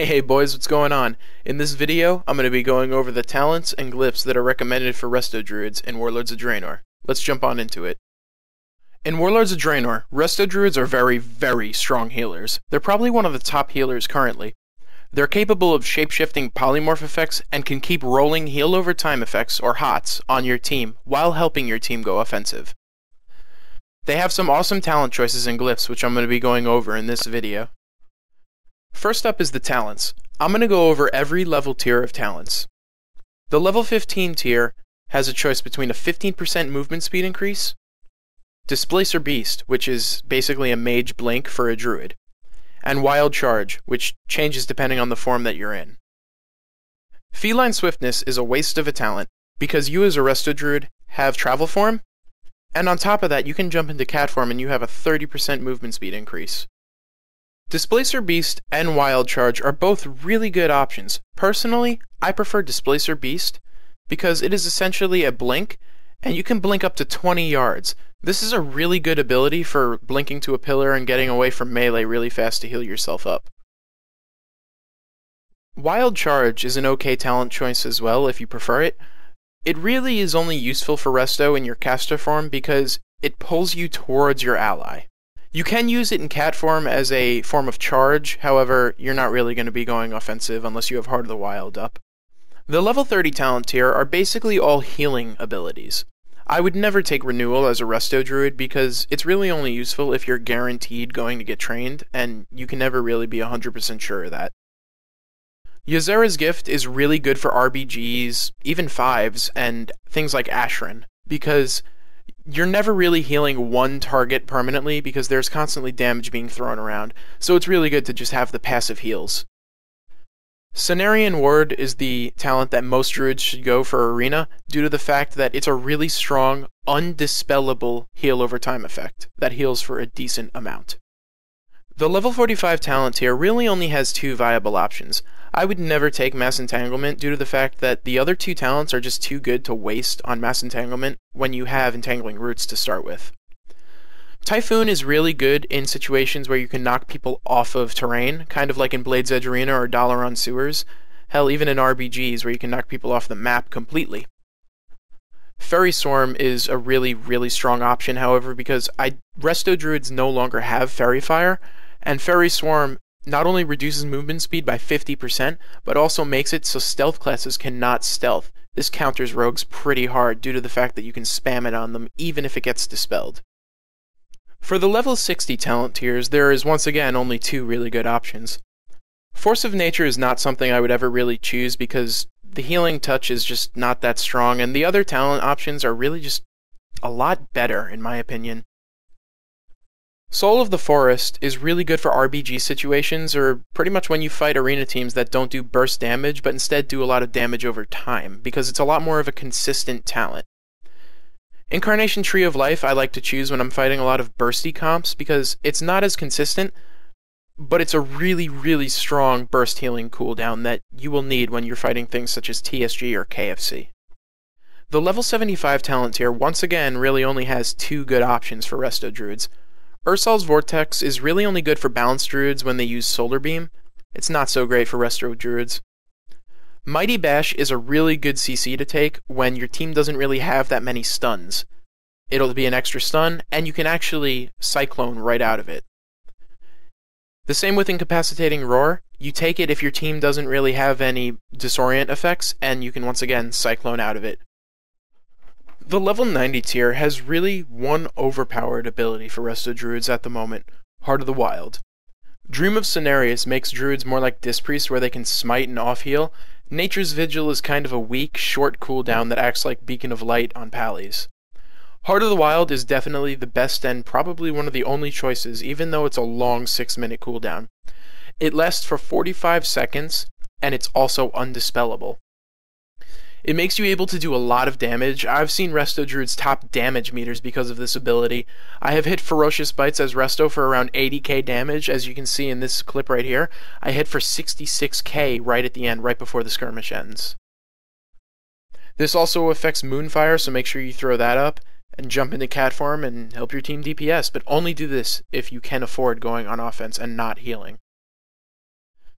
Hey boys, what's going on? In this video, I'm going to be going over the talents and glyphs that are recommended for Resto Druids in Warlords of Draenor. Let's jump on into it. In Warlords of Draenor, Resto Druids are very strong healers. They're probably one of the top healers currently. They're capable of shape-shifting polymorph effects and can keep rolling heal over time effects, or HOTS, on your team while helping your team go offensive. They have some awesome talent choices and glyphs which I'm going to be going over in this video. First up is the talents. I'm going to go over every level tier of talents. The level 15 tier has a choice between a 15% movement speed increase, Displacer Beast, which is basically a mage blink for a druid, and Wild Charge, which changes depending on the form that you're in. Feline Swiftness is a waste of a talent because you as a Resto Druid have travel form, and on top of that you can jump into cat form and you have a 30% movement speed increase. Displacer Beast and Wild Charge are both really good options. Personally, I prefer Displacer Beast because it is essentially a blink, and you can blink up to 20 yards. This is a really good ability for blinking to a pillar and getting away from melee really fast to heal yourself up. Wild Charge is an okay talent choice as well if you prefer it. It really is only useful for Resto in your caster form because it pulls you towards your ally. You can use it in cat form as a form of charge, however, you're not really going to be going offensive unless you have Heart of the Wild up. The level 30 talent tier are basically all healing abilities. I would never take Renewal as a Resto Druid because it's really only useful if you're guaranteed going to get trained, and you can never really be 100% sure of that. Ysera's Gift is really good for RBGs, even 5s, and things like Ashran, because you're never really healing one target permanently because there's constantly damage being thrown around, so it's really good to just have the passive heals. Cenarian Ward is the talent that most druids should go for Arena due to the fact that it's a really strong, undispellable heal over time effect that heals for a decent amount. The level 45 talent tier really only has two viable options. I would never take Mass Entanglement due to the fact that the other two talents are just too good to waste on Mass Entanglement when you have Entangling Roots to start with. Typhoon is really good in situations where you can knock people off of terrain, kind of like in Blade's Edge Arena or Dalaran Sewers. Hell, even in RBGs where you can knock people off the map completely. Fairy Swarm is a really strong option, however, because Resto Druids no longer have Fairy Fire, and Fairy Swarm not only reduces movement speed by 50%, but also makes it so stealth classes cannot stealth. This counters rogues pretty hard due to the fact that you can spam it on them even if it gets dispelled. For the level 60 talent tiers, there is once again only two really good options. Force of Nature is not something I would ever really choose because the healing touch is just not that strong, and the other talent options are really just a lot better in my opinion. Soul of the Forest is really good for RBG situations, or pretty much when you fight arena teams that don't do burst damage but instead do a lot of damage over time, because it's a lot more of a consistent talent. Incarnation Tree of Life I like to choose when I'm fighting a lot of bursty comps because it's not as consistent, but it's a really strong burst healing cooldown that you will need when you're fighting things such as TSG or KFC. The level 75 talent tier once again really only has two good options for Resto Druids. Ursol's Vortex is really only good for balanced druids when they use Solar Beam. It's not so great for Resto Druids. Mighty Bash is a really good CC to take when your team doesn't really have that many stuns. It'll be an extra stun, and you can actually Cyclone right out of it. The same with Incapacitating Roar. You take it if your team doesn't really have any disorient effects, and you can once again Cyclone out of it. The level 90 tier has really one overpowered ability for Resto Druids at the moment, Heart of the Wild. Dream of Cenarius makes druids more like Disc Priests where they can smite and off-heal. Nature's Vigil is kind of a weak, short cooldown that acts like Beacon of Light on pallies. Heart of the Wild is definitely the best and probably one of the only choices, even though it's a long 6-minute cooldown. It lasts for 45 seconds, and it's also undispellable. It makes you able to do a lot of damage. I've seen Resto Druids top damage meters because of this ability. I have hit Ferocious Bites as Resto for around 80k damage, as you can see in this clip right here. I hit for 66k right at the end, right before the skirmish ends. This also affects Moonfire, so make sure you throw that up, and jump into cat form and help your team DPS, but only do this if you can afford going on offense and not healing.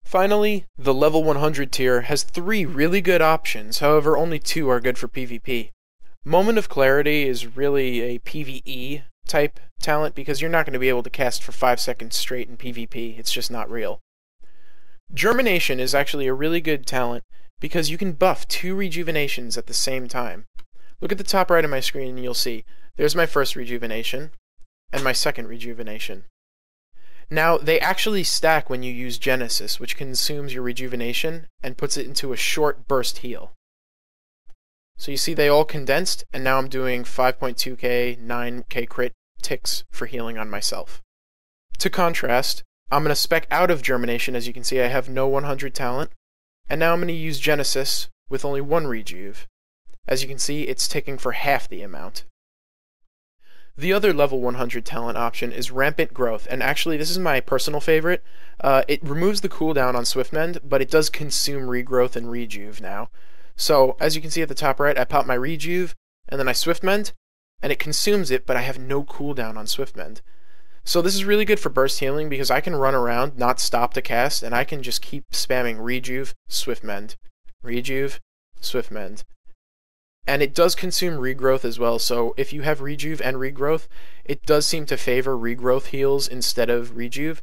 Finally, the level 100 tier has 3 really good options, however only 2 are good for PvP. Moment of Clarity is really a PvE type talent because you're not going to be able to cast for 5 seconds straight in PvP, it's just not real. Germination is actually a really good talent because you can buff 2 rejuvenations at the same time. Look at the top right of my screen and you'll see, there's my first rejuvenation, and my second rejuvenation. Now, they actually stack when you use Genesis, which consumes your rejuvenation and puts it into a short burst heal. So you see they all condensed, and now I'm doing 5.2k, 9k crit ticks for healing on myself. To contrast, I'm going to spec out of Germination. As you can see, I have no 100 talent, and now I'm going to use Genesis with only 1 rejuve. As you can see, it's ticking for half the amount. The other level 100 talent option is Rampant Growth, and actually this is my personal favorite. It removes the cooldown on Swiftmend, but it does consume regrowth and rejuve now. So, as you can see at the top right, I pop my rejuve, and then I Swiftmend, and it consumes it, but I have no cooldown on Swiftmend. So this is really good for burst healing because I can run around, not stop to cast, and I can just keep spamming rejuve, Swiftmend, rejuve, Swiftmend. And it does consume regrowth as well, so if you have rejuve and regrowth, it does seem to favor regrowth heals instead of rejuve,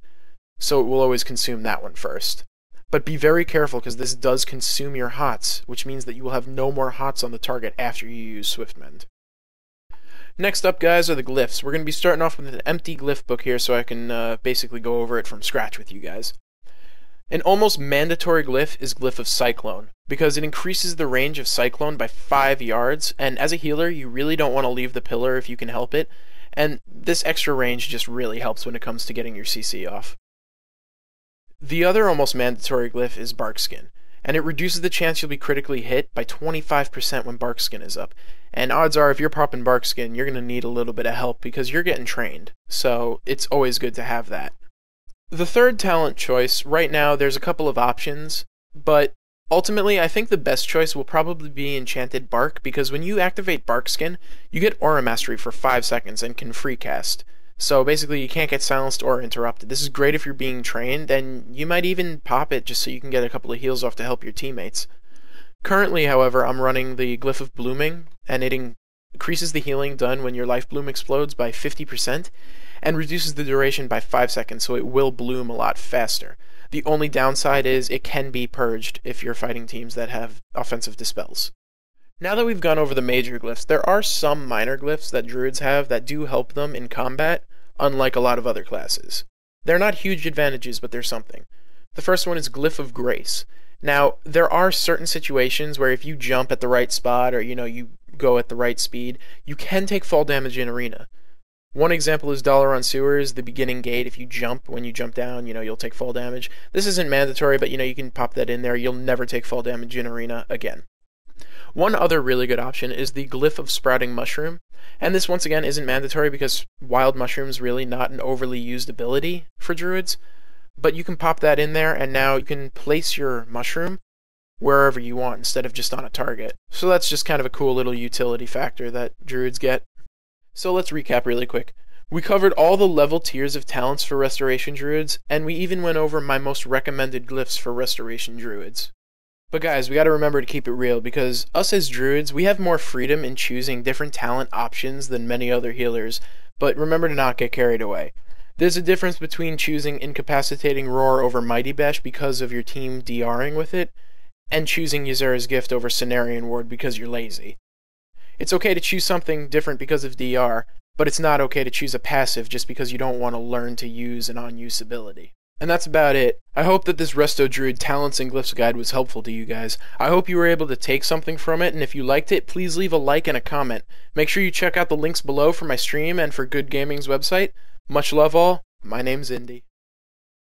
so it will always consume that one first. But be very careful because this does consume your hots, which means that you will have no more hots on the target after you use Swiftmend. Next up, guys, are the Glyphs. We're going to be starting off with an empty Glyph book here so I can basically go over it from scratch with you guys. An almost mandatory glyph is Glyph of Cyclone, because it increases the range of Cyclone by 5 yards, and as a healer, you really don't want to leave the pillar if you can help it, and this extra range just really helps when it comes to getting your CC off. The other almost mandatory glyph is Barkskin, and it reduces the chance you'll be critically hit by 25% when Barkskin is up, and odds are if you're popping Barkskin, you're going to need a little bit of help because you're getting trained, so it's always good to have that. The third talent choice, right now there's a couple of options, but ultimately I think the best choice will probably be Enchanted Bark, because when you activate Barkskin, you get Aura Mastery for 5 seconds and can free cast. So basically you can't get silenced or interrupted. This is great if you're being trained, and you might even pop it just so you can get a couple of heals off to help your teammates. Currently, however, I'm running the Glyph of Blooming, and it increases the healing done when your life bloom explodes by 50%, and reduces the duration by 5 seconds, so it will bloom a lot faster. The only downside is it can be purged if you're fighting teams that have offensive dispels. Now that we've gone over the major glyphs, there are some minor glyphs that druids have that do help them in combat, unlike a lot of other classes. They're not huge advantages, but they're something. The first one is Glyph of Grace. Now, there are certain situations where if you jump at the right spot, or you go at the right speed, you can take fall damage in arena. One example is Dollar on Sewers, the beginning gate. If you jump, when you jump down, you'll take fall damage. This isn't mandatory, but you can pop that in there. You'll never take fall damage in arena again. One other really good option is the Glyph of Sprouting Mushroom, and this once again isn't mandatory because wild mushroom's really not an overly used ability for druids, but you can pop that in there, and now you can place your mushroom wherever you want instead of just on a target. So that's just kind of a cool little utility factor that druids get. So let's recap really quick. We covered all the level tiers of talents for Restoration Druids, and we even went over my most recommended glyphs for Restoration Druids. But guys, we gotta remember to keep it real, because us as druids, we have more freedom in choosing different talent options than many other healers, but remember to not get carried away. There's a difference between choosing Incapacitating Roar over Mighty Bash because of your team DRing with it, and choosing Ysera's Gift over Cenarian Ward because you're lazy. It's okay to choose something different because of DR, but it's not okay to choose a passive just because you don't want to learn to use an on-use ability. And that's about it. I hope that this Resto Druid Talents and Glyphs guide was helpful to you guys. I hope you were able to take something from it, and if you liked it, please leave a like and a comment. Make sure you check out the links below for my stream and for Good Gaming's website. Much love all. My name's Indy.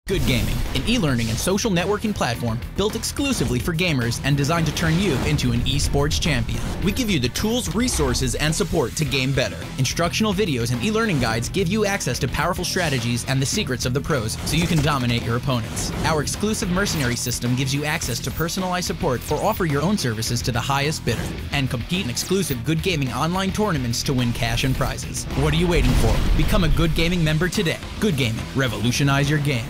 Good Gaming, an e-learning and social networking platform built exclusively for gamers and designed to turn you into an esports champion. We give you the tools, resources, and support to game better. Instructional videos and e-learning guides give you access to powerful strategies and the secrets of the pros so you can dominate your opponents. Our exclusive mercenary system gives you access to personalized support or offer your own services to the highest bidder. And compete in exclusive Good Gaming online tournaments to win cash and prizes. What are you waiting for? Become a Good Gaming member today. Good Gaming. Revolutionize your game.